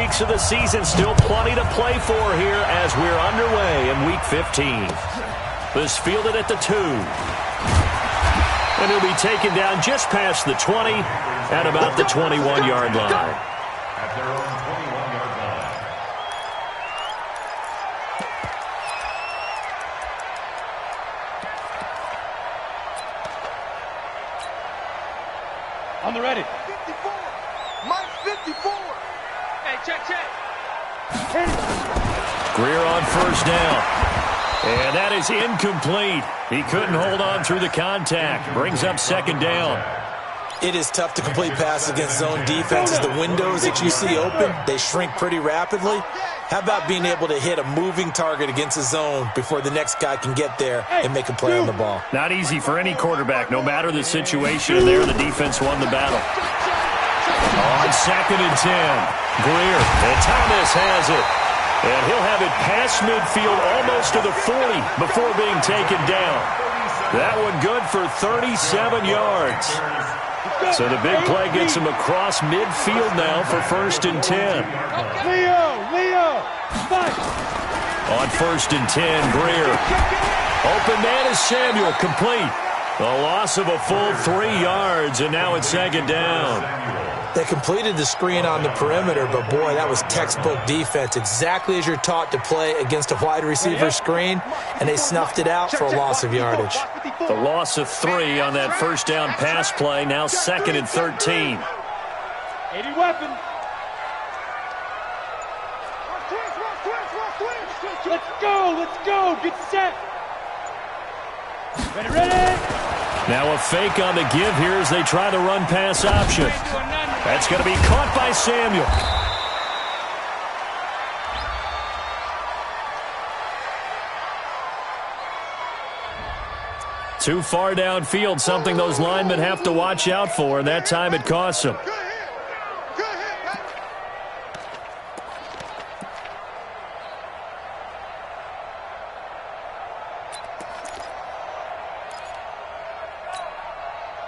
weeks of the season, still plenty to play for here as we're underway in Week 15. This fielded at the 2. And he'll be taken down just past the 20 at about the 21-yard line. At their own 21-yard line. On the ready. 54. Mike 54. Hey, check. Greer on first down. And that is incomplete. He couldn't hold on through the contact. Brings up second down. It is tough to complete passes against zone defenses. The windows that you see open, they shrink pretty rapidly. How about being able to hit a moving target against a zone before the next guy can get there and make a play on the ball? Not easy for any quarterback, no matter the situation. And there, the defense won the battle. On second and 10, Greer. And Thomas has it. And he'll have it past midfield almost to the 40 before being taken down. That one good for 37 yards. So the big play gets him across midfield now for first and 10. Leo, fight. On first and 10, Greer. Open man is Samuel, complete. A loss of a full 3 yards, and now it's second down. They completed the screen on the perimeter, but boy, that was textbook defense. Exactly as you're taught to play against a wide receiver screen, and they snuffed it out for a loss of yardage. The loss of 3 on that first down pass play, now second and 13. 80 weapon. Let's go, get set. Ready. Now a fake on the give here as they try to run pass option. That's going to be caught by Samuel. Too far downfield, something those linemen have to watch out for, and that time it costs them.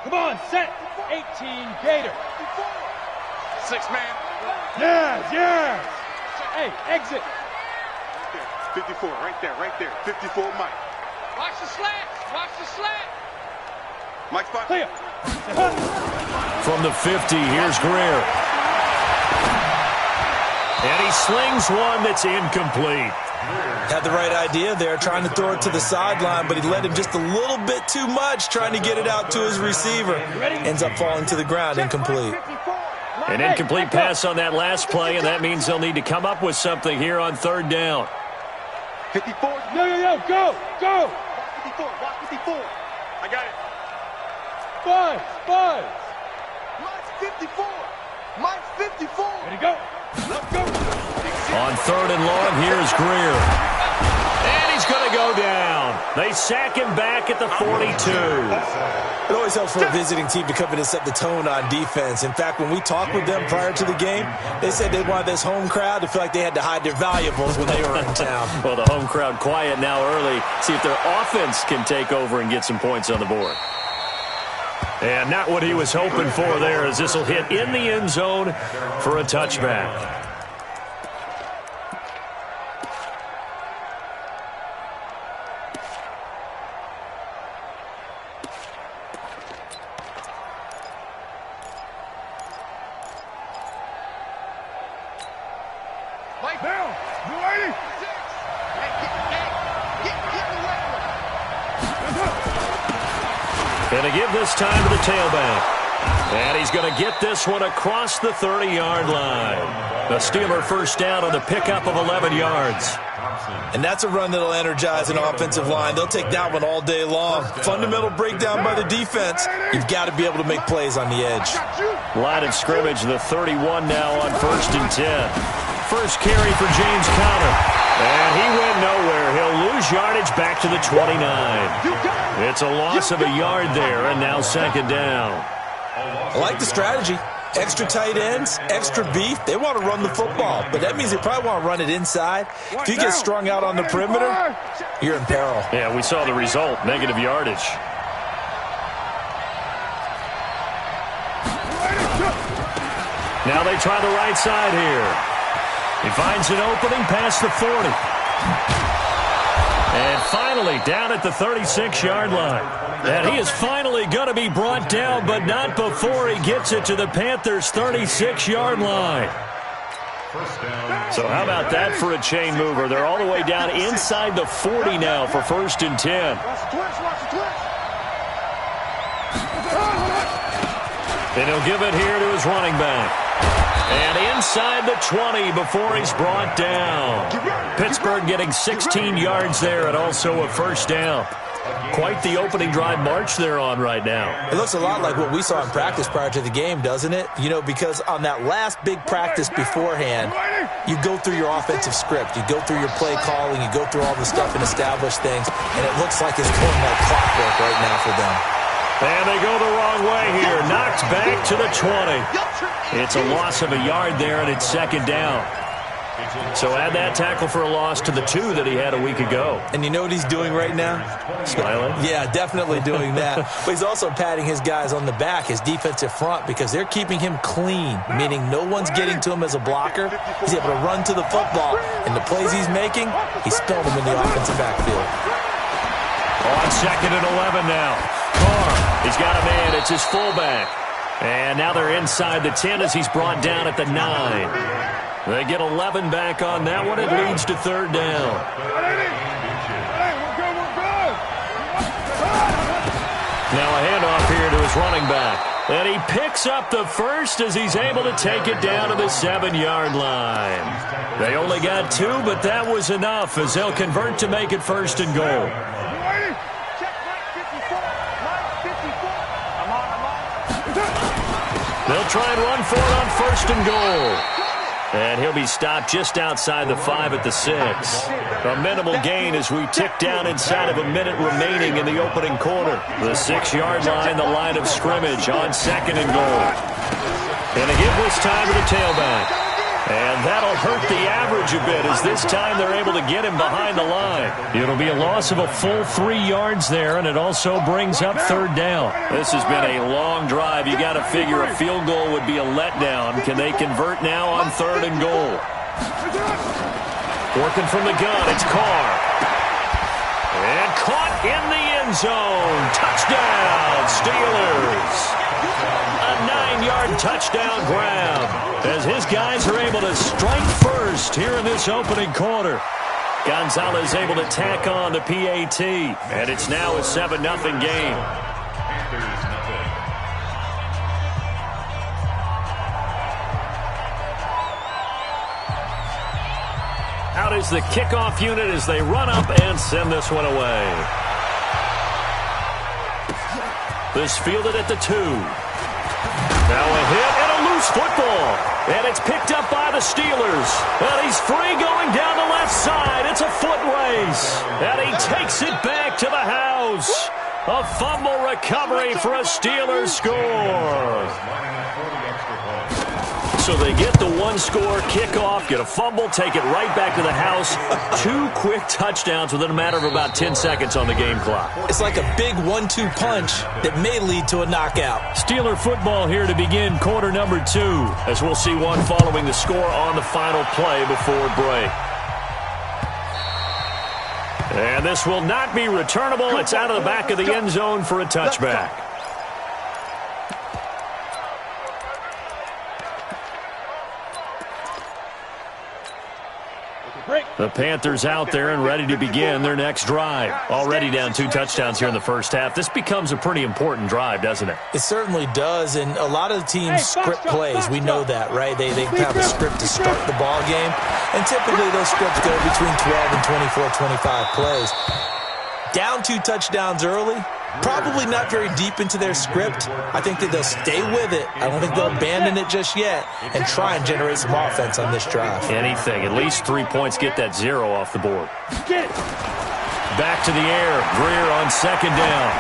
Come on, set. 18 Gator. 6 man. Yes. Hey, exit. 54, right there. 54, Mike. Watch the slant. Mike spot. Clear. From the 50, here's Greer. And he slings one that's incomplete. Had the right idea there, trying to throw it to the sideline, but he led him just a little bit too much, trying to get it out to his receiver. Ends up falling to the ground, incomplete. An incomplete pass on that last play, and that means they'll need to come up with something here on third down. 54. No, go. 54. I got it. Five. Mike's 54. Ready to go. Let's go. On third and long, here's Greer. And he's going to go down. They sack him back at the 42. It always helps for a visiting team to come in and set the tone on defense. In fact, when we talked with them prior to the game, they said they wanted this home crowd to feel like they had to hide their valuables when they were in town. Well, the home crowd quiet now early. See if their offense can take over and get some points on the board. And not what he was hoping for there, as this will hit in the end zone for a touchback. Mike down. You ready? And to give this time to the tailback. And he's going to get this one across the 30-yard line. The Steeler first down on the pickup of 11 yards. And that's a run that'll energize an offensive line. They'll take that one all day long. Fundamental breakdown by the defense. You've got to be able to make plays on the edge. Line of scrimmage, the 31 now on first and 10. First carry for James Conner. And he went nowhere. He'll lose yardage back to the 29. It's a loss of a yard there, and now second down. I like the strategy. Extra tight ends, extra beef. They want to run the football, but that means they probably want to run it inside. If you get strung out on the perimeter, you're in peril. Yeah, we saw the result, negative yardage. Now they try the right side here. He finds an opening past the 40. And finally down at the 36-yard line. And he is finally going to be brought down, but not before he gets it to the Panthers' 36-yard line. So how about that for a chain mover? They're all the way down inside the 40 now for 1st and 10. And he'll give it here to his running back. And inside the 20 before he's brought down. Pittsburgh getting 16 yards there and also a 1st down. Quite the opening drive march they're on right now. It looks a lot like what we saw in practice prior to the game, doesn't it? You know, because on that last big practice beforehand, you go through your offensive script. You go through your play calling. You go through all the stuff and establish things. And it looks like it's going like clockwork right now for them. And they go the wrong way here. Knocked back to the 20. It's a loss of a yard there, and it's 2nd down. So add that tackle for a loss to the 2 that he had a week ago. And you know what he's doing right now? Smiling? Yeah, definitely doing that. But he's also patting his guys on the back, his defensive front, because they're keeping him clean, meaning no one's getting to him as a blocker. He's able to run to the football. And the plays he's making, he's spelling them in the offensive backfield. On 2nd and 11 now. Carr, he's got a man. It's his fullback. And now they're inside the 10 as he's brought down at the 9. They get 11 back on that one. It leads to 3rd down. Now a handoff here to his running back. And he picks up the 1st as he's able to take it down to the 7-yard line. They only got 2, but that was enough as they'll convert to make it 1st and goal. They'll try and run for it on 1st and goal. And he'll be stopped just outside the 5 at the 6. A minimal gain as we tick down inside of a minute remaining in the opening quarter. The 6-yard line, the line of scrimmage on 2nd and goal. And a giveless time to the tailback. And that'll hurt the average a bit as this time they're able to get him behind the line. It'll be a loss of a full 3 yards there, and it also brings up 3rd down. This has been a long drive. You got to figure a field goal would be a letdown. Can they convert now on 3rd and goal? Working from the gun, it's Carr. And caught in the end zone. Touchdown, Steelers. A 9-yard touchdown grab as his guys are able to strike first here in this opening quarter. Gonzalez able to tack on the PAT, and it's now a 7-0 game. Out is the kickoff unit as they run up and send this one away. This fielded at the 2. Now a hit and a loose football. And it's picked up by the Steelers. And he's free going down the left side. It's a foot race. And he takes it back to the house. A fumble recovery for a Steelers score. So they get the 1-score kickoff, get a fumble, take it right back to the house. 2 quick touchdowns within a matter of about 10 seconds on the game clock. It's like a big 1-2 punch that may lead to a knockout. Steeler football here to begin quarter number 2, as we'll see one following the score on the final play before break. And this will not be returnable. It's out of the back of the end zone for a touchback. The Panthers out there and ready to begin their next drive. Already down 2 touchdowns here in the first half. This becomes a pretty important drive, doesn't it? It certainly does, and a lot of the teams script plays. We know that, right? They have a script to start the ball game, and typically those scripts go between 12 and 24, 25 plays. Down 2 touchdowns early, probably not very deep into their script. I think that they'll stay with it. I don't think they'll abandon it just yet and try and generate some offense on this drive. Anything. At least 3 points. Get that 0 off the board. Back to the air. Greer on 2nd down.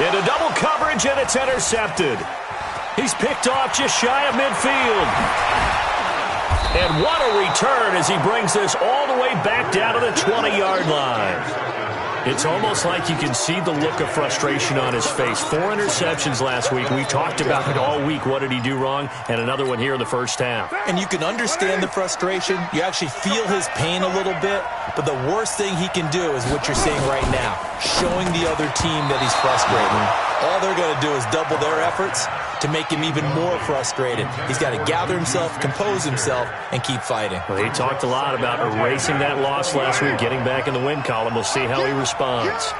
Into double coverage, and it's intercepted. He's picked off just shy of midfield. And what a return as he brings this all the way back down to the 20-yard line. It's almost like you can see the look of frustration on his face. 4 interceptions last week. We talked about it all week. What did he do wrong? And another one here in the first half. And you can understand the frustration. You actually feel his pain a little bit. But the worst thing he can do is what you're seeing right now, showing the other team that he's frustrated. All they're going to do is double their efforts to make him even more frustrated. He's got to gather himself, compose himself, and keep fighting. Well, he talked a lot about erasing that loss last week, getting back in the win column. We'll see how he responds.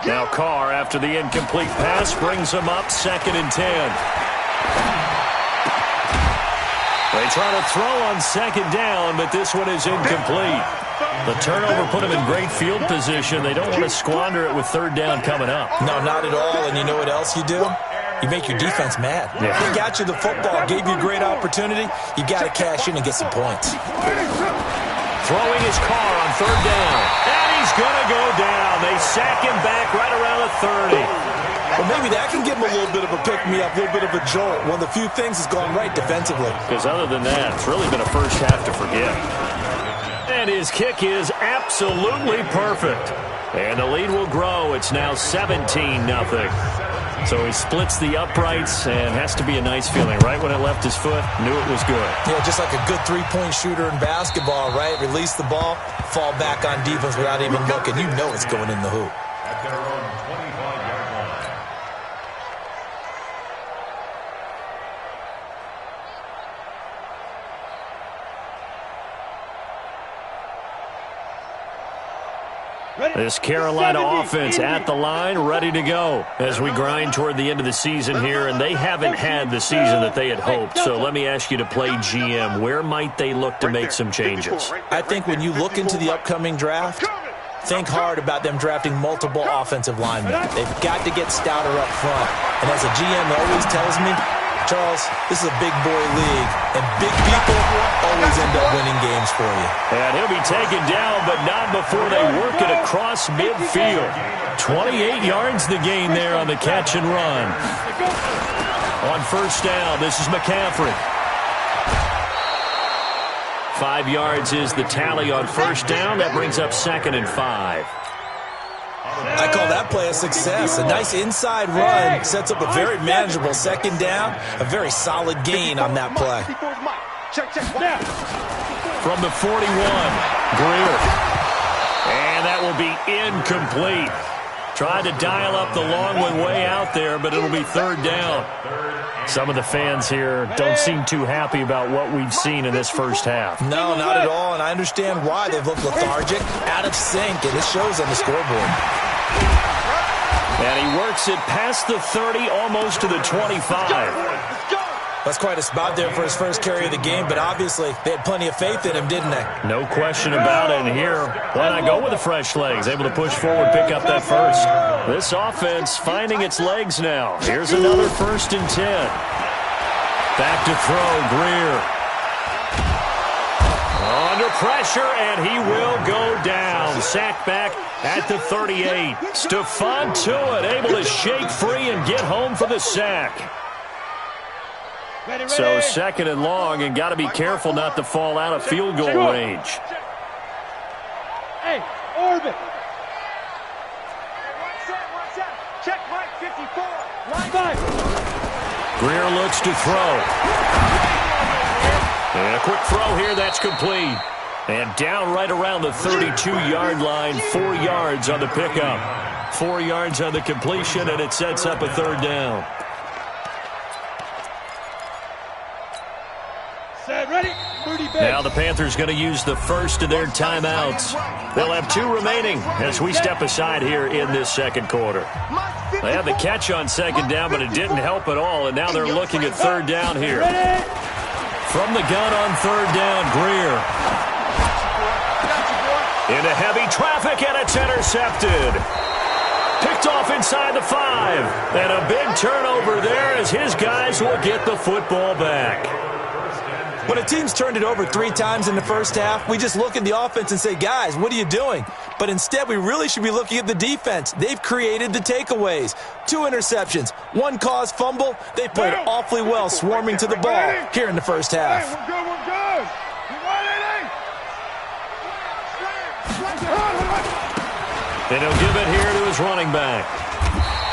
Now Carr, after the incomplete pass, brings him up 2nd and 10. They try to throw on 2nd down, but this one is incomplete. The turnover put him in great field position. They don't want to squander it with 3rd down coming up. No, not at all. And you know what else you do? You make your defense mad. Yeah. They got you the football, gave you a great opportunity. You got to cash in and get some points. Throwing his Carr on 3rd down. And he's going to go down. They sack him back right around the 30. Well, maybe that can give him a little bit of a pick-me-up, a little bit of a jolt. One of the few things has gone right defensively. Because other than that, it's really been a first half to forget. And his kick is absolutely perfect. And the lead will grow. It's now 17-0. So he splits the uprights and has to be a nice feeling. Right when it left his foot, knew it was good. Yeah, just like a good three-point shooter in basketball, right? Release the ball, fall back on defense without even looking. You know it's going in the hoop. At their own 25-yard line. This Carolina offense at the line, ready to go as we grind toward the end of the season here, and they haven't had the season that they had hoped. So let me ask you to play GM. Where might they look to make some changes? I think when you look into the upcoming draft, think hard about them drafting multiple offensive linemen. They've got to get stouter up front. And as a GM always tells me, Charles, this is a big boy league, and big people always end up winning games for you. And he'll be taken down, but not before they work it across midfield. 28 yards the gain there on the catch and run. On 1st down, this is McCaffrey. 5 yards is the tally on 1st down. That brings up 2nd and 5. I call that play a success. A nice inside run sets up a very manageable 2nd down. A very solid gain on that play. From the 41, Greer. And that will be incomplete. Tried to dial up the long one way out there, but it'll be 3rd down. Some of the fans here don't seem too happy about what we've seen in this first half. No, not at all, and I understand why. They've looked lethargic, out of sync, and it shows on the scoreboard. And he works it past the 30, almost to the 25. That's quite a spot there for his first carry of the game, but obviously they had plenty of faith in him, didn't they? No question about it. And here, why not go with the fresh legs? Able to push forward, pick up that first. This offense finding its legs now. Here's another 1st and 10. Back to throw, Greer. Under pressure, and he will go down. Sacked back at the 38. Stephon Tuitt able to shake free and get home for the sack. So 2nd and long, and got to be careful not to fall out of field goal range. Hey, orbit. Check right 54. Line 5. Greer looks to throw. And a quick throw here, that's complete. And down right around the 32-yard line, 4 yards on the pickup. 4 yards on the completion, and it sets up a 3rd down. Ready? Now the Panthers going to use the first of their timeouts. They'll have 2 remaining as we step aside here in this 2nd quarter. They had the catch on 2nd down, but it didn't help at all, and now they're looking at 3rd down here. From the gun on 3rd down, Greer. Into heavy traffic, and it's intercepted. Picked off inside the 5. And a big turnover there as his guys will get the football back. When a team's turned it over 3 times in the first half, we just look at the offense and say, guys, what are you doing? But instead, we really should be looking at the defense. They've created the takeaways. 2 interceptions, 1 caused fumble. They played awfully well swarming to the ball here in the first half. We're good, we're good. And he'll give it here to his running back.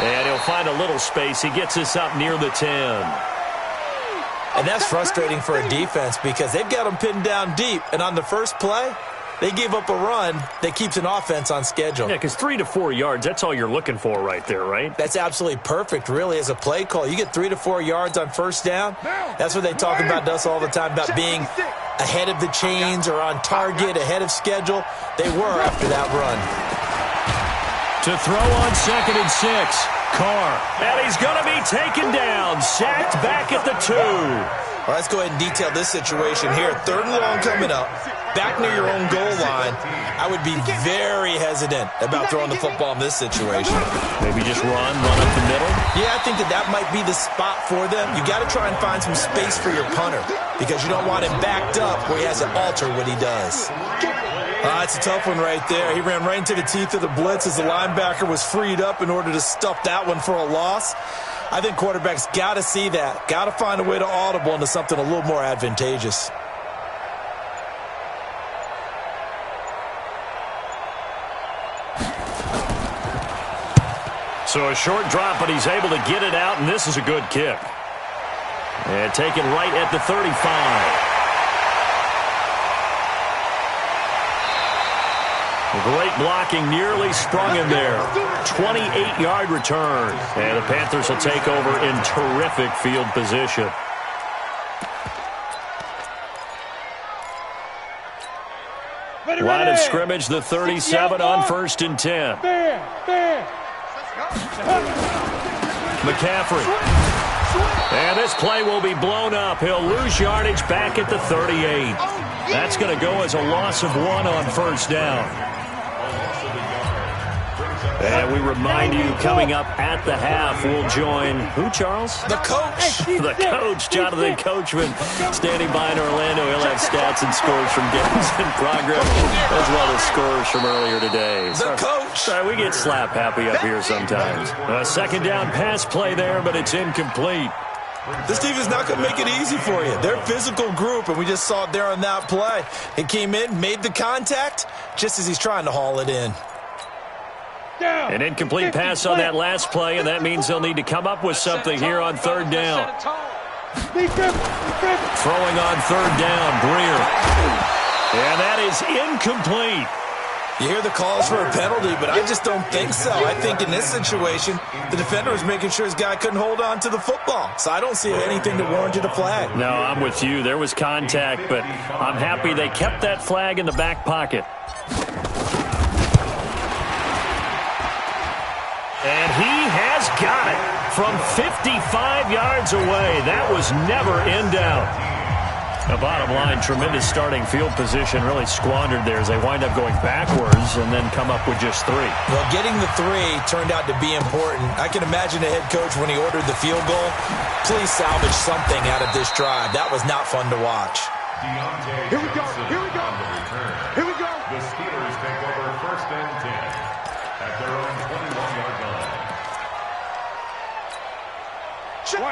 And he'll find a little space. He gets us up near the 10. And that's frustrating for a defense because they've got them pinned down deep. And on the first play, they give up a run that keeps an offense on schedule. Yeah, because 3 to 4 yards, that's all you're looking for right there, right? That's absolutely perfect, really, as a play call. You get 3 to 4 yards on first down. That's what they talk about to us all the time, about being ahead of the chains or on target, ahead of schedule. They were after that run. To throw on 2nd and 6. Carr. And he's going to be taken down. Sacked back at the 2. Well, let's go ahead and detail this situation here. 3rd and long coming up. Back near your own goal line. I would be very hesitant about throwing the football in this situation. Maybe just run up the middle? Yeah, I think that might be the spot for them. You got to try and find some space for your punter because you don't want him backed up where he has to alter what he does. It's a tough one right there. He ran right into the teeth of the blitz as the linebacker was freed up in order to stuff that one for a loss. I think quarterbacks got to see that. Got to find a way to audible into something a little more advantageous. So a short drop, but he's able to get it out, and this is a good kick. And taken right at the 35. Great blocking, nearly sprung him there. 28-yard return. And the Panthers will take over in terrific field position. Line of scrimmage, the 37 on 1st and 10. McCaffrey. And this play will be blown up. He'll lose yardage back at the 38. That's going to go as a loss of 1 on 1st down. And we remind you, coming up at the half, we'll join who, Charles? The coach. The coach, Jonathan Coachman, standing by in Orlando. He'll have stats and scores from games in progress, as well as scores from earlier today. The coach. Sorry, we get slap happy up here sometimes. A 2nd down pass play there, but it's incomplete. This team is not going to make it easy for you. They're a physical group, and we just saw it there on that play. He came in, made the contact, just as he's trying to haul it in. An incomplete pass on that last play, and that means they'll need to come up with something here on 3rd down. Throwing on 3rd down, Greer. And that is incomplete. You hear the calls for a penalty, but I just don't think so. I think in this situation, the defender was making sure his guy couldn't hold on to the football. So I don't see anything that warranted a flag. No, I'm with you. There was contact, but I'm happy they kept that flag in the back pocket. And he has got it from 55 yards away. That was never in doubt. The bottom line, tremendous starting field position, really squandered there as they wind up going backwards and then come up with just 3. Well, getting the 3 turned out to be important. I can imagine the head coach when he ordered the field goal. Please salvage something out of this drive. That was not fun to watch. Here we go. Here we go. Here we go. The Steelers take over 1st and 10 at their own 21-yard line.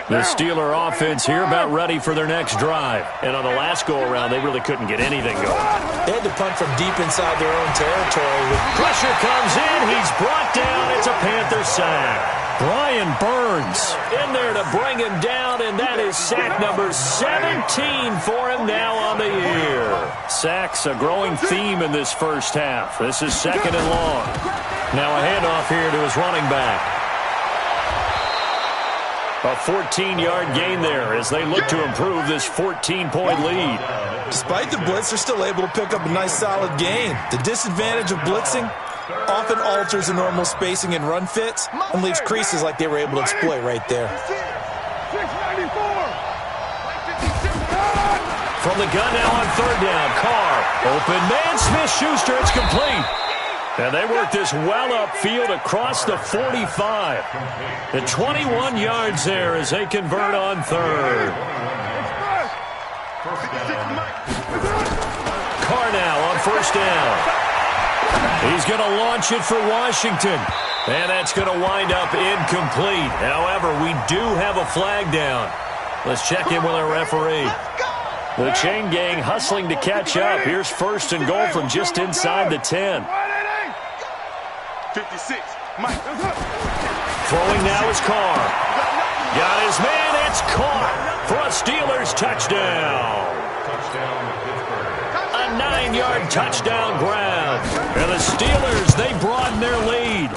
The Steeler offense here about ready for their next drive. And on the last go-around, they really couldn't get anything going. They had to punt from deep inside their own territory. Pressure comes in. He's brought down. It's a Panther sack. Brian Burns in there to bring him down, and that is sack number 17 for him now on the year. Sacks a growing theme in this first half. This is 2nd and long. Now a handoff here to his running back. A 14-yard gain there as they look to improve this 14-point lead. Despite the blitz, they're still able to pick up a nice, solid gain. The disadvantage of blitzing often alters the normal spacing and run fits and leaves creases like they were able to exploit right there. From the gun now on 3rd down. Carr, open man, Smith-Schuster, it's complete. And they work this well upfield across the 45. The 21 yards there as they convert on 3rd. Carr now on 1st down. He's going to launch it for Washington. And that's going to wind up incomplete. However, we do have a flag down. Let's check in with our referee. The chain gang hustling to catch up. Here's 1st and goal from just inside the 10. 56. Mike. Throwing now is Carr. Got his man. It's caught for a Steelers touchdown. A 9-yard touchdown grab. And the Steelers, they broaden their lead.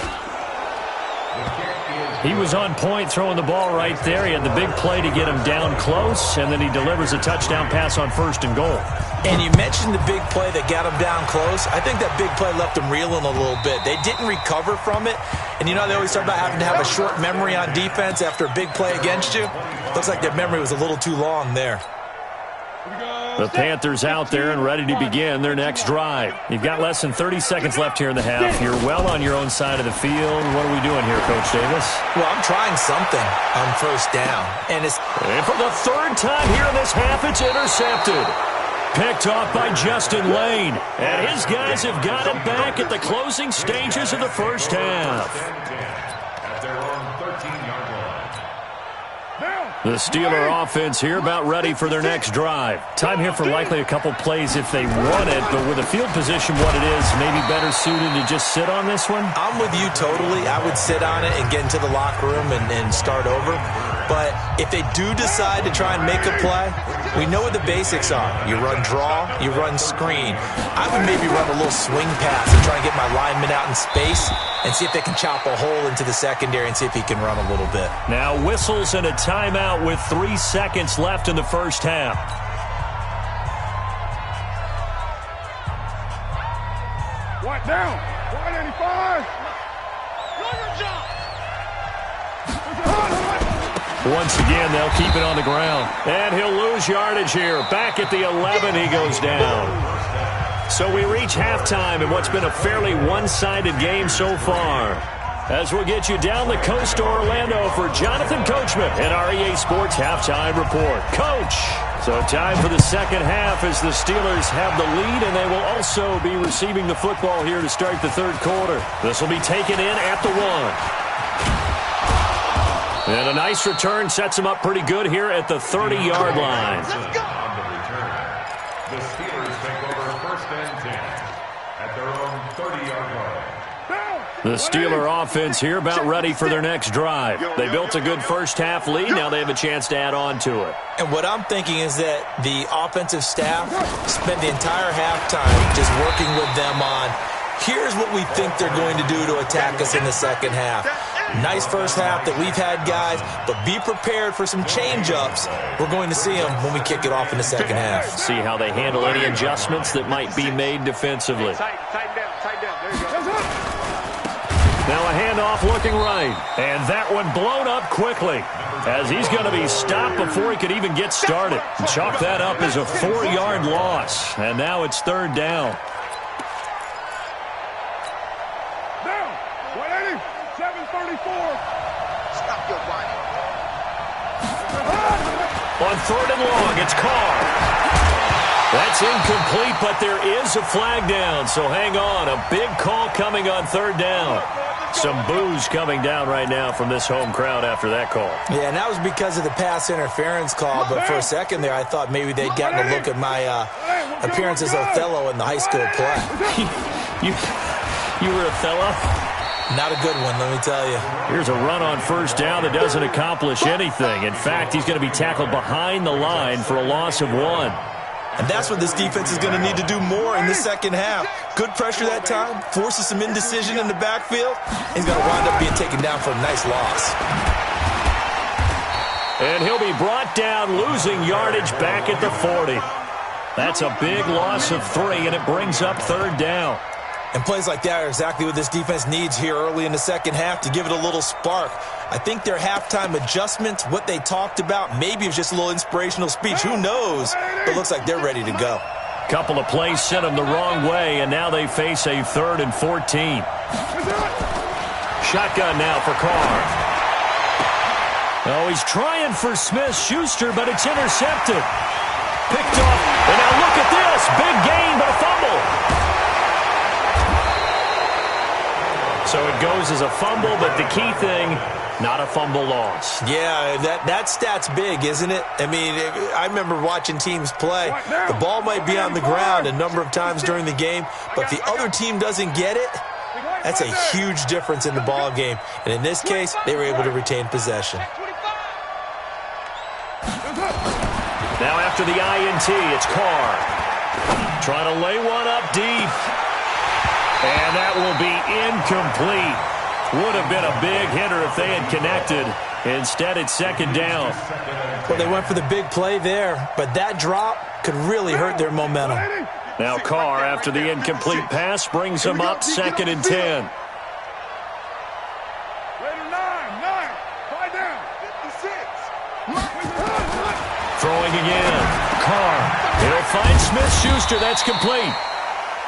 He was on point throwing the ball right there. He had the big play to get him down close, and then he delivers a touchdown pass on 1st and goal. And you mentioned the big play that got him down close. I think that big play left him reeling a little bit. They didn't recover from it. And, you know, they always talk about having to have a short memory on defense after a big play against you. Looks like their memory was a little too long there. The Panthers out there and ready to begin their next drive. You've got less than 30 seconds left here in the half. You're well on your own side of the field. What are we doing here, Coach Davis? Well, I'm trying something on 1st down. And for the 3rd time here in this half, it's intercepted. Picked off by Justin Lane. And his guys have got it back at the closing stages of the 1st half. At their own 13-yard line. The Steeler offense here about ready for their next drive. Time here for likely a couple plays if they want it, but with the field position what it is, maybe better suited to just sit on this one? I'm with you totally. I would sit on it and get into the locker room and start over. But if they do decide to try and make a play, we know what the basics are. You run draw, you run screen. I would maybe run a little swing pass and try and get my lineman out in space and see if they can chop a hole into the secondary and see if he can run a little bit. Now whistles and a timeout with 3 seconds left in the 1st half. White down. White 85. Once again, they'll keep it on the ground. And he'll lose yardage here. Back at the 11, he goes down. So we reach halftime in what's been a fairly one-sided game so far. As we'll get you down the coast to Orlando for Jonathan Coachman at our EA Sports Halftime Report. Coach! So time for the 2nd half as the Steelers have the lead, and they will also be receiving the football here to start the 3rd quarter. This will be taken in at the 1. And a nice return sets him up pretty good here at the 30-yard line. On the return, the Steelers take over 1st and 10 at their own 30-yard line. The Steeler offense here about ready for their next drive. They built a good 1st half lead. Now they have a chance to add on to it. And what I'm thinking is that the offensive staff spent the entire halftime just working with them on, here's what we think they're going to do to attack us in the 2nd half. Nice 1st half that we've had, guys, but be prepared for some change-ups. We're going to see them when we kick it off in the 2nd half. See how they handle any adjustments that might be made defensively. Tighten down. There you go. Now a handoff looking right. And that one blown up quickly as he's going to be stopped before he could even get started. Chalk that up as a 4-yard loss. And now it's 3rd down. Down. 180. 734. Stop your whining. On 3rd and long, it's Carr. That's incomplete, but there is a flag down, so hang on. A big call coming on 3rd down. Some boos coming down right now from this home crowd after that call. Yeah, and that was because of the pass interference call, but for a second there, I thought maybe they'd gotten a look at my appearance as Othello in the high school play. You were Othello? Not a good one, let me tell you. Here's a run on 1st down that doesn't accomplish anything. In fact, he's going to be tackled behind the line for a loss of 1. And that's what this defense is going to need to do more in the 2nd half. Good pressure that time, forces some indecision in the backfield. He's going to wind up being taken down for a nice loss. And he'll be brought down, losing yardage back at the 40. That's a big loss of 3, and it brings up 3rd down. And plays like that are exactly what this defense needs here early in the 2nd half to give it a little spark. I think their halftime adjustments, what they talked about, maybe it was just a little inspirational speech. Who knows? But it looks like they're ready to go. Couple of plays sent them the wrong way, and now they face a 3rd and 14. Shotgun now for Carr. Oh, he's trying for Smith-Schuster, but it's intercepted. Picked off, and now look at this. Big gain, but a fumble. So it goes as a fumble, but the key thing, not a fumble loss. Yeah, that stat's big, isn't it? I mean, I remember watching teams play. The ball might be on the ground a number of times during the game, but if the other team doesn't get it, That's a huge difference in the ball game. And in this case, they were able to retain possession. Now after the INT, it's Carr. Trying to lay one up deep. And that will be incomplete. Would have been a big hitter if they had connected. Instead, it's second down. Well, they went for the big play there, but that drop could really hurt their momentum. Now Carr, after the incomplete pass, brings him up 2nd and 10. Throwing again. Carr. He'll find Smith-Schuster. That's complete.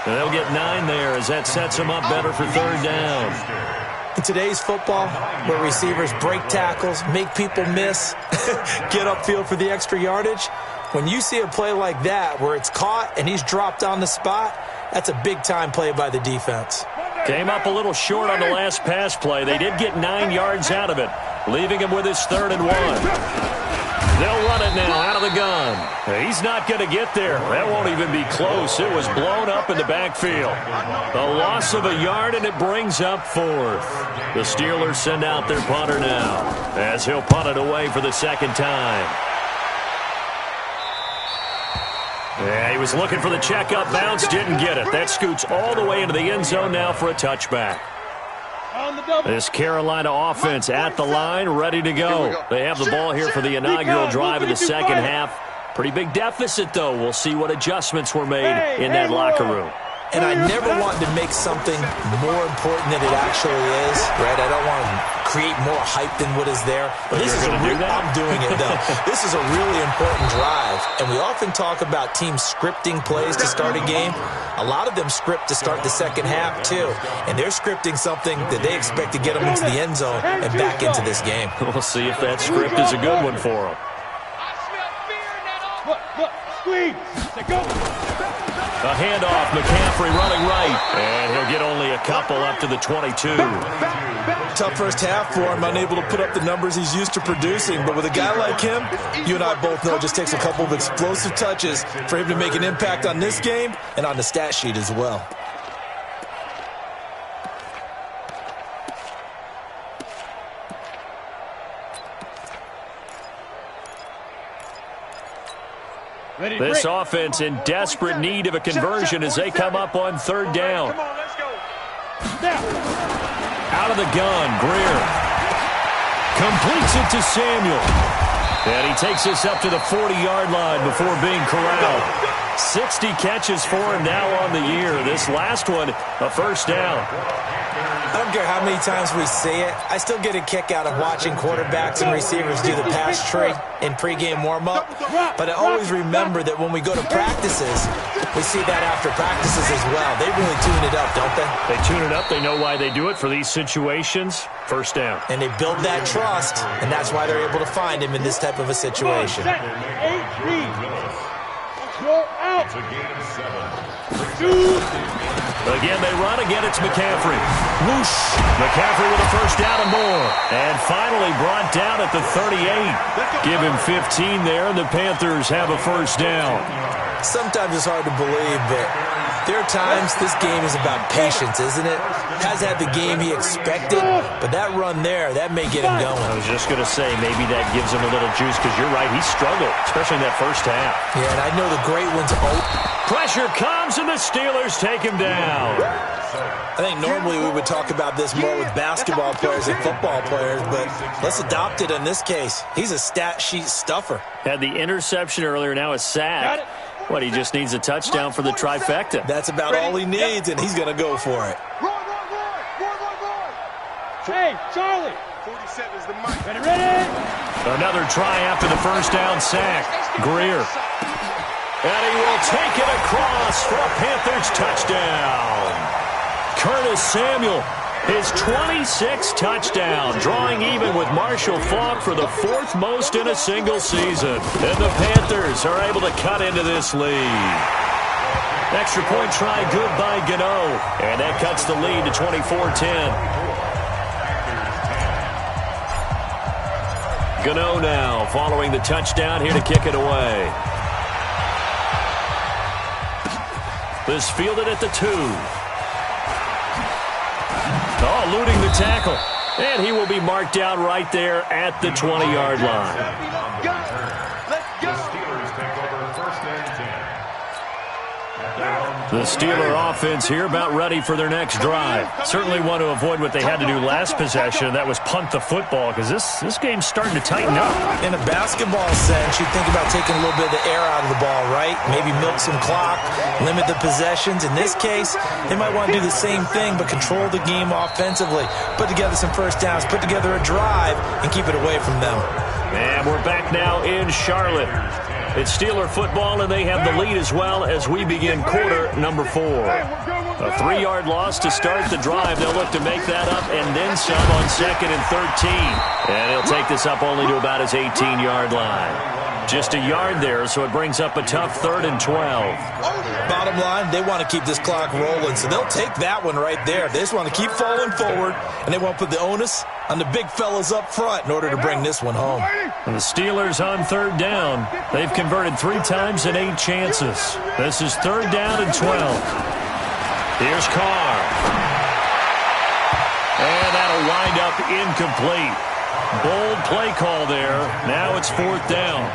And they'll get 9 there as that sets him up better for 3rd down. In today's football, where receivers break tackles, make people miss, get upfield for the extra yardage, when you see a play like that where it's caught and he's dropped on the spot, that's a big-time play by the defense. Came up a little short on the last pass play. They did get 9 yards out of it, leaving him with his 3rd and 1. They'll run it now out of the gun. He's not going to get there. That won't even be close. It was blown up in the backfield. A loss of a yard, and it brings up 4th. The Steelers send out their punter now, as he'll punt it away for the 2nd time. Yeah, he was looking for the check-up bounce, didn't get it. That scoots all the way into the end zone now for a touchback. This Carolina offense at the line, ready to go. They have the ball here for the inaugural drive of the second half. Pretty big deficit, though. We'll see what adjustments were made in that locker room. And I never want to make something more important than it actually is, right? I don't want to create more hype than what is there. But this is I'm doing it, though. This is a really important drive. And we often talk about teams scripting plays to start a game. A lot of them script to start the second half, too. And they're scripting something that they expect to get them into the end zone and back into this game. We'll see if that script is a good one for them. Squeeze. Go. A handoff, McCaffrey running right, and he'll get only a couple up to the 22. Tough first half for him, unable to put up the numbers he's used to producing. But with a guy like him, you and I both know it just takes a couple of explosive touches for him to make an impact on this game and on the stat sheet as well. This offense in desperate need of a conversion as they come up on 3rd down. Out of the gun, Greer. Completes it to Samuel. And he takes us up to the 40-yard line before being corralled. 60 catches for him now on the year. This last one, a 1st down. I don't care how many times we see it. I still get a kick out of watching quarterbacks and receivers do the pass tree in pregame warm-up. But I always remember that when we go to practices, we see that after practices as well. They really tune it up, don't they? They tune it up. They know why they do it for these situations. 1st down. And they build that trust, and that's why they're able to find him in this type of a situation. It's a gain of 7. Again, they run. Again, it's McCaffrey. Whoosh. McCaffrey with a 1st down and more. And finally brought down at the 38. Give him 15 there, and the Panthers have a 1st down. Sometimes it's hard to believe, but there are times this game is about patience, isn't it? Has had the game he expected, but that run there, that may get him going. I was just going to say, maybe that gives him a little juice, because you're right, he struggled, especially in that 1st half. Yeah, and I know the great ones. Pressure comes, and the Steelers take him down. I think normally we would talk about this more with basketball players and football players, but let's adopt it in this case. He's a stat sheet stuffer. Had the interception earlier, now a sack. What, he just needs a touchdown for the trifecta. That's about all he needs, and he's going to go for it. Hey, Charlie. 47 is the mic. Ready? Another try after the 1st down sack. Greer. And he will take it across for a Panthers touchdown. Curtis Samuel, his 26th touchdown, drawing even with Marshall Faulk for the 4th most in a single season. And the Panthers are able to cut into this lead. Extra point try good by Gano. And that cuts the lead to 24-10. Gano now following the touchdown here to kick it away. This fielded at the 2. Oh, eluding the tackle. And he will be marked down right there at the 20-yard line. The Steelers take over first and 10. The Steeler offense here about ready for their next drive. Certainly want to avoid what they had to do last possession. That was punt the football because this game's starting to tighten up. In a basketball sense, you think about taking a little bit of the air out of the ball, right? Maybe milk some clock, limit the possessions. In this case, they might want to do the same thing but control the game offensively. Put together some first downs, put together a drive, and keep it away from them. And we're back now in Charlotte. It's Steeler football, and they have the lead as well as we begin quarter number 4. A 3-yard loss to start the drive. They'll look to make that up and then some on 2nd and 13. And he'll take this up only to about his 18-yard line. Just a yard there, so it brings up a tough 3rd and 12. Bottom line, they want to keep this clock rolling, so they'll take that one right there. They just want to keep falling forward, and they want to put the onus on the big fellas up front in order to bring this one home. And the Steelers on 3rd down. They've converted 3 times in 8 chances. This is 3rd down and 12. Here's Carr. And that'll wind up incomplete. Bold play call there. Now it's 4th down.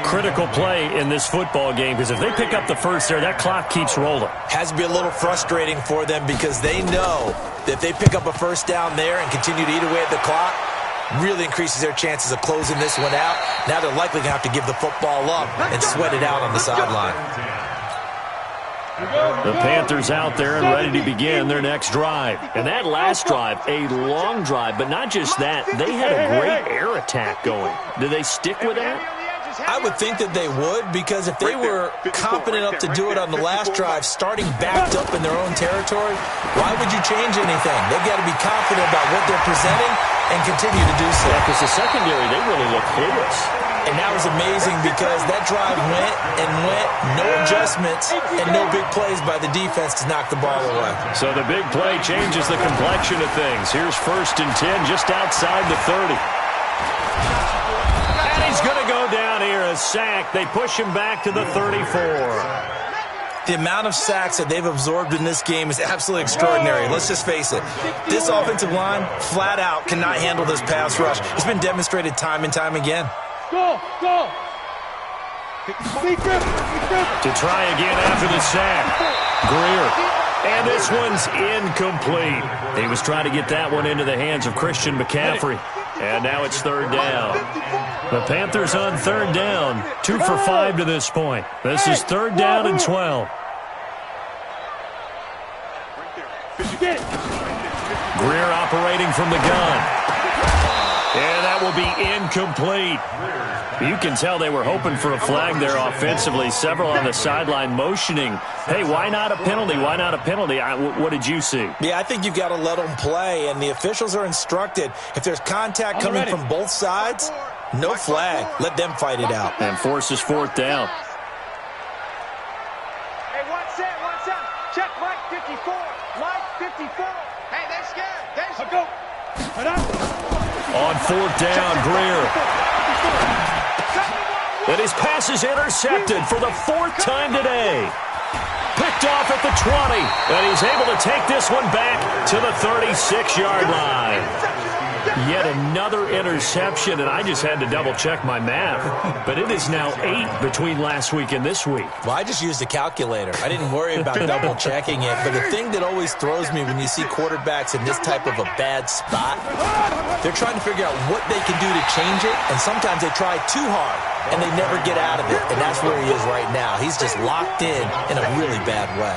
Critical play in this football game because if they pick up the first there, that clock keeps rolling. Has to be a little frustrating for them because they know that if they pick up a first down there and continue to eat away at the clock, really increases their chances of closing this one out. Now they're likely going to have to give the football up and sweat it out on the sideline. The Panthers out there and ready to begin their next drive. And that last drive, a long drive, but not just that. They had a great air attack going. Do they stick with that? I would think that they would because if they were confident enough to do it on the last drive, starting backed up in their own territory, why would you change anything? They've got to be confident about what they're presenting and continue to do so. Yeah, because the secondary, they really look clueless. And that was amazing because that drive went and went, no adjustments, and no big plays by the defense to knock the ball away. So the big play changes the complexion of things. Here's 1st and 10 just outside the 30. And he's going to go down here, a sack. They push him back to the 34. The amount of sacks that they've absorbed in this game is absolutely extraordinary. Let's just face it. This offensive line, flat out, cannot handle this pass rush. It's been demonstrated time and time again. Go! To try again after the sack. Greer. And this one's incomplete. He was trying to get that one into the hands of Christian McCaffrey. And now it's 3rd down. The Panthers on 3rd down. 2 for 5 to this point. This is 3rd down and 12. Greer operating from the gun. And that will be incomplete. You can tell they were hoping for a flag there offensively. Several on the sideline motioning, hey, why not a penalty? Why not a penalty? What did you see? Yeah, I think you've got to let them play, and the officials are instructed. If there's contact coming from both sides, no flag. Let them fight it out. And forces 4th down. Hey, one set. Check Mike 54. Mike 54. Hey, they're scared. They're scared. Go! On 4th down, Greer. And his pass is intercepted for the 4th time today. Picked off at the 20. And he's able to take this one back to the 36-yard line. Yet another interception, and I just had to double-check my math. But it is now 8 between last week and this week. Well, I just used a calculator. I didn't worry about double-checking it. But the thing that always throws me when you see quarterbacks in this type of a bad spot, they're trying to figure out what they can do to change it, and sometimes they try too hard, and they never get out of it. And that's where he is right now. He's just locked in a really bad way.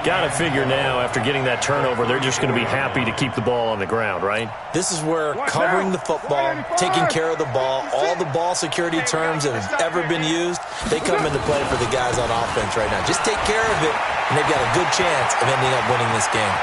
Got to figure now, after getting that turnover, they're just going to be happy to keep the ball on the ground, right? This is where covering the football, taking care of the ball, all the ball security terms that have ever been used, they come into play for the guys on offense right now. Just take care of it, and they've got a good chance of ending up winning this game.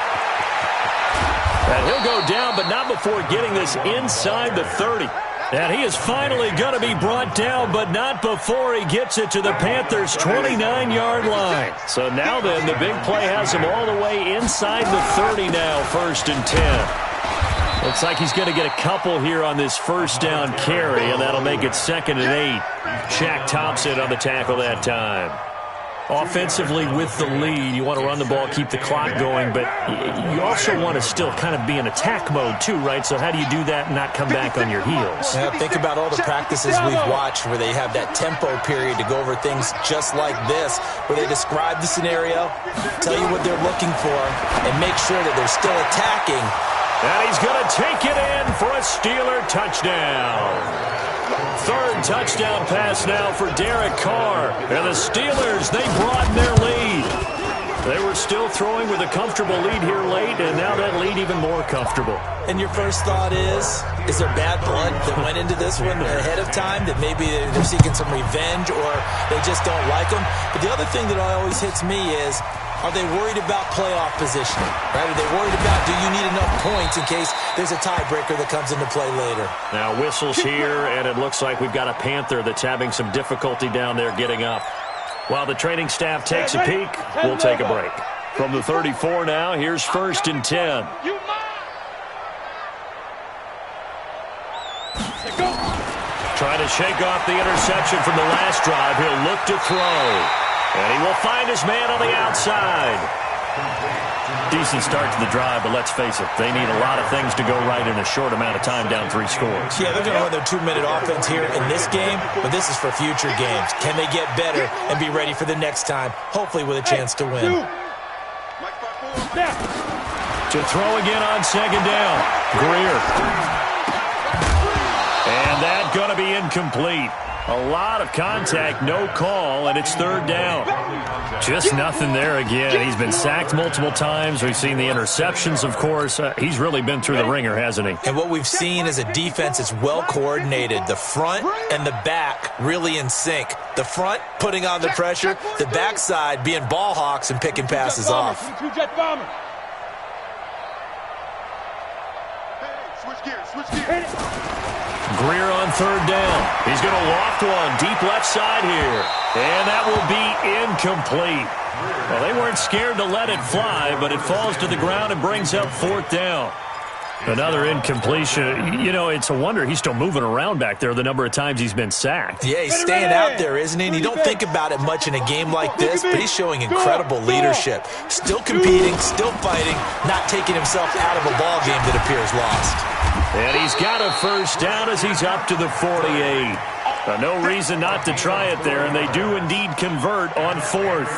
And he'll go down, but not before getting this inside the 30. And he is finally going to be brought down, but not before he gets it to the Panthers' 29-yard line. So now then, the big play has him all the way inside the 30 now, 1st and 10. Looks like he's going to get a couple here on this 1st down carry, and that'll make it 2nd and 8. Shaq Thompson on the tackle that time. Offensively with the lead, you want to run the ball, keep the clock going, but you also want to still kind of be in attack mode too, right? So how do you do that and not come back on your heels? Yeah, think about all the practices we've watched where they have that tempo period to go over things just like this, where they describe the scenario, tell you what they're looking for, and make sure that they're still attacking. And he's going to take it in for a Steeler touchdown. Third touchdown pass now for Derek Carr. And the Steelers, they broaden their lead. They were still throwing with a comfortable lead here late, and now that lead even more comfortable. And your first thought is there bad blood that went into this one ahead of time, that maybe they're seeking some revenge or they just don't like them? But the other thing that always hits me is, are they worried about playoff positioning? Right? Are they worried about, do you need enough points in case there's a tiebreaker that comes into play later? Now whistles here, and it looks like we've got a Panther that's having some difficulty down there getting up. While the training staff takes a peek, we'll take a break. From the 34 now, here's 1st and 10. Trying to shake off the interception from the last drive. He'll look to throw. And he will find his man on the outside. Decent start to the drive, but let's face it, they need a lot of things to go right in a short amount of time, down 3 scores. Yeah, they're going to run their 2-minute offense here in this game, but this is for future games. Can they get better and be ready for the next time, hopefully with a chance to win? To throw again on 2nd down. Greer. And that's going to be incomplete. A lot of contact, no call, and it's 3rd down. Just nothing there again. He's been sacked multiple times. We've seen the interceptions, of course. He's really been through the ringer, hasn't he? And what we've seen is a defense that's well-coordinated. The front and the back really in sync. The front putting on the pressure, the backside being ball hawks and picking passes off. Greer on 3rd down. He's going to loft one deep left side here. And that will be incomplete. Well, they weren't scared to let it fly, but it falls to the ground and brings up 4th down. Another incompletion. You know, it's a wonder he's still moving around back there the number of times he's been sacked. Yeah, he's staying out there, isn't he? And you don't think about it much in a game like this, but he's showing incredible leadership. Still competing, still fighting, not taking himself out of a ball game that appears lost. And he's got a 1st down as he's up to the 48. No reason not to try it there, and they do indeed convert on 4th.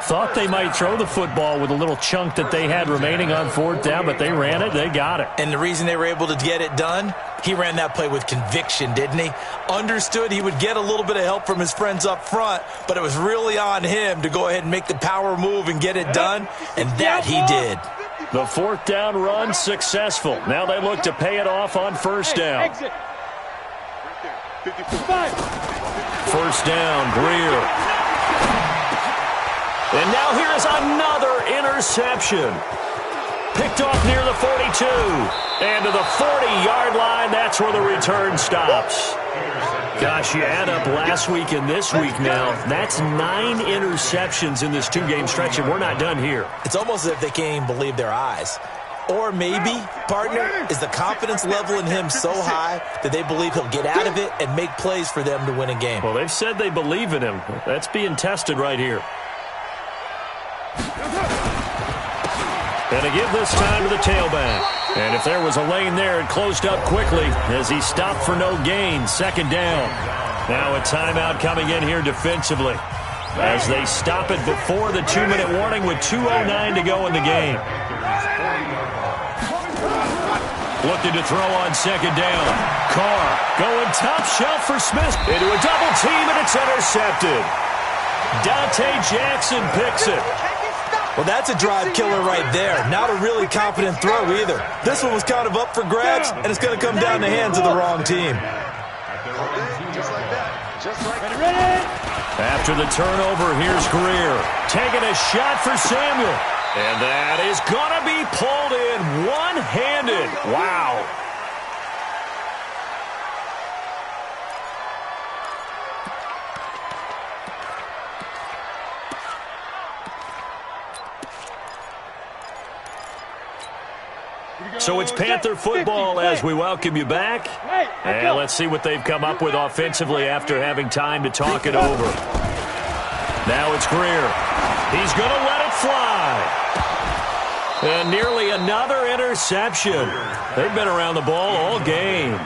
Thought they might throw the football with a little chunk that they had remaining on 4th down, but they ran it, they got it. And the reason they were able to get it done, he ran that play with conviction, didn't he? Understood he would get a little bit of help from his friends up front, but it was really on him to go ahead and make the power move and get it done, and that he did. The 4th down run successful. Now they look to pay it off on 1st down. 1st down, Greer. And now here is another interception. Picked off near the 42. And to the 40-yard line, that's where the return stops. Gosh, you add up last week and this week now, that's 9 interceptions in this 2-game stretch, and we're not done here. It's almost as if they can't even believe their eyes. Or maybe, partner, is the confidence level in him so high that they believe he'll get out of it and make plays for them to win a game. Well, they've said they believe in him. That's being tested right here. And a give this time to the tailback. And if there was a lane there, it closed up quickly as he stopped for no gain. 2nd down. Now a timeout coming in here defensively as they stop it before the 2-minute warning with 2:09 to go in the game. Looking to throw on 2nd down. Carr going top shelf for Smith. Into a double team, and it's intercepted. Dante Jackson picks it. Well, that's a drive killer right there. Not a really confident throw either. This one was kind of up for grabs, and it's going to come down the hands of the wrong team. After the turnover, here's Greer. Taking a shot for Samuel. And that is going to be pulled in one-handed. Wow. So it's Panther football as we welcome you back. And let's see what they've come up with offensively after having time to talk it over. Now it's Greer. He's going to let it fly. And nearly another interception. They've been around the ball all game.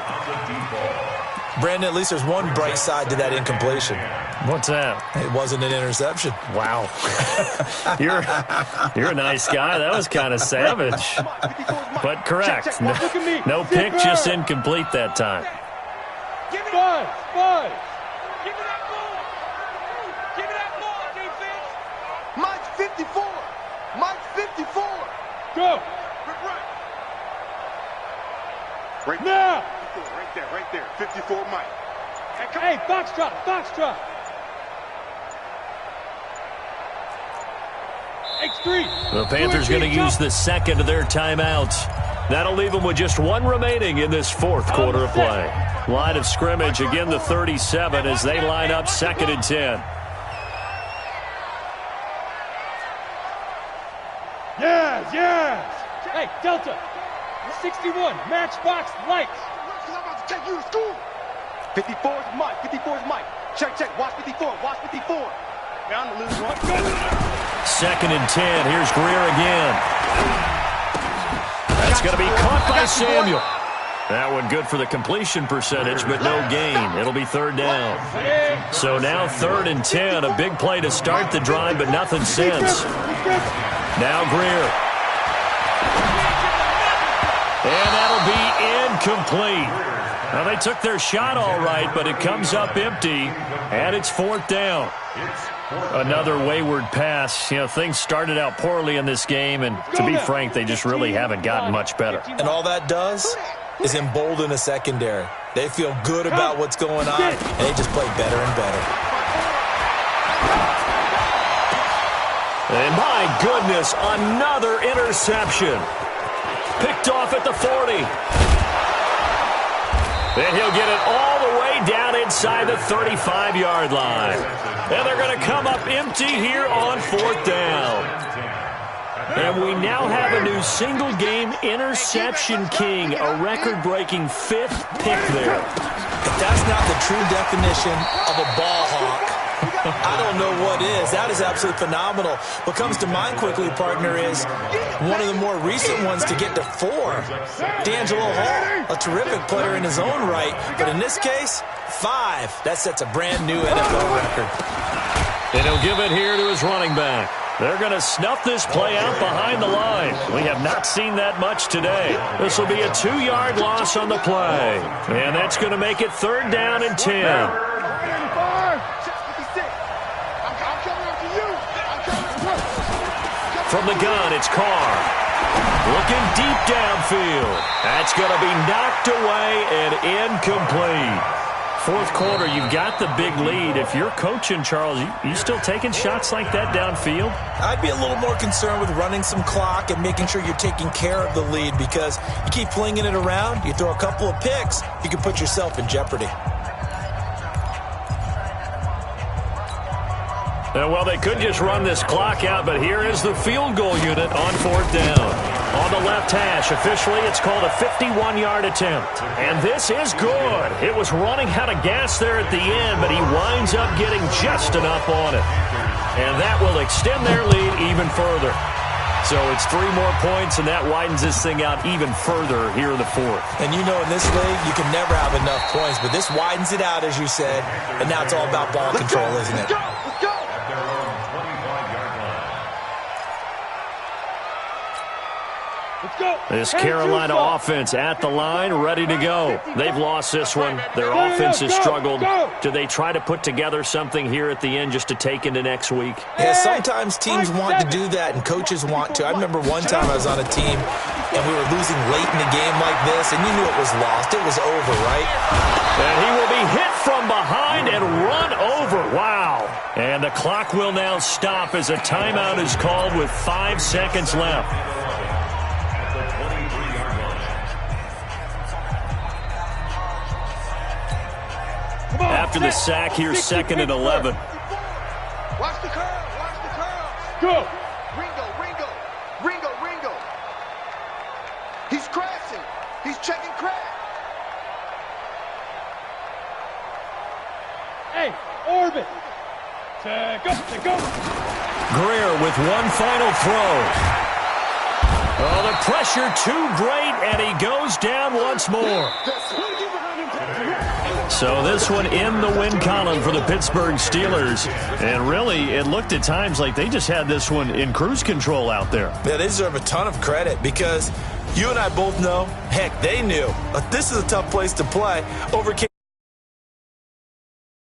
Brandon, at least there's one bright side to that incompletion. What's that? It wasn't an interception. Wow. You're a nice guy. That was kind of savage. But correct. No pick, just incomplete that time. Buzz, Buzz. Give me that ball. Give me that ball, defense. Mike's 54. Mike's 54. Go. Right Now. right there. 54 Mike. Hey, box drop, box drop. X3. The Panthers going to use the second of their timeouts. That'll leave them with just one remaining in this fourth quarter of play. Line of scrimmage, again the 37 as they line up 2nd and 10. Yes, yes. Hey, Delta. 61, matchbox lights. I'm about to take you to school. 54 is Mike. 54 is Mike. Check, check. Watch 54. Watch 54. Now I'm going to lose one. 2nd and 10. Here's Greer again. That's going to be caught by Samuel. That one good for the completion percentage, but no gain. It'll be 3rd down. So now 3rd and 10. A big play to start the drive, but nothing since. Now Greer. And that'll be incomplete. Now, they took their shot all right, but it comes up empty, and it's 4th down. Another wayward pass. You know, things started out poorly in this game, and to be frank, they just really haven't gotten much better. And all that does is embolden a secondary. They feel good about what's going on, and they just play better and better. And my goodness, another interception. Picked off at the 40. And he'll get it all the way down inside the 35-yard line. And they're going to come up empty here on 4th down. And we now have a new single-game interception king, a record-breaking 5th pick there. If that's not the true definition of a ball hawk, I don't know what is. That is absolutely phenomenal. What comes to mind quickly, partner, is one of the more recent ones to get to 4. D'Angelo Hall, a terrific player in his own right. But in this case, 5. That sets a brand new NFL record. And he'll give it here to his running back. They're going to snuff this play out behind the line. We have not seen that much today. This will be a 2-yard loss on the play. And that's going to make it 3rd down and 10. From the gun, it's Carr. Looking deep downfield. That's going to be knocked away and incomplete. 4th quarter, you've got the big lead. If you're coaching, Charles, you still taking shots like that downfield? I'd be a little more concerned with running some clock and making sure you're taking care of the lead, because you keep flinging it around, you throw a couple of picks, you can put yourself in jeopardy. Well, they could just run this clock out, but here is the field goal unit on 4th down. On the left hash, officially it's called a 51-yard attempt. And this is good. It was running out of gas there at the end, but he winds up getting just enough on it. And that will extend their lead even further. So it's 3 more points, and that widens this thing out even further here in the 4th. And you know, in this league, you can never have enough points, but this widens it out, as you said, and now it's all about ball control, isn't it? Let's go. This Carolina offense at the line, ready to go. They've lost this one. Their offense has struggled. Do they try to put together something here at the end just to take into next week? Yeah, sometimes teams want to do that and coaches want to. I remember one time I was on a team and we were losing late in a game like this, and you knew it was lost. It was over, right? And he will be hit from behind and run over. Wow. And the clock will now stop as a timeout is called with 5 seconds left. After the sack, here's 2nd and 11. Watch the curl. Watch the curl. Go. Ringo. He's crashing. He's checking crash. Hey, orbit. Check. Go. Greer with one final throw. Oh, the pressure too great, and he goes down once more. So this one in the win column for the Pittsburgh Steelers. And really, it looked at times like they just had this one in cruise control out there. Yeah, they deserve a ton of credit because you and I both know, heck, they knew. But this is a tough place to play.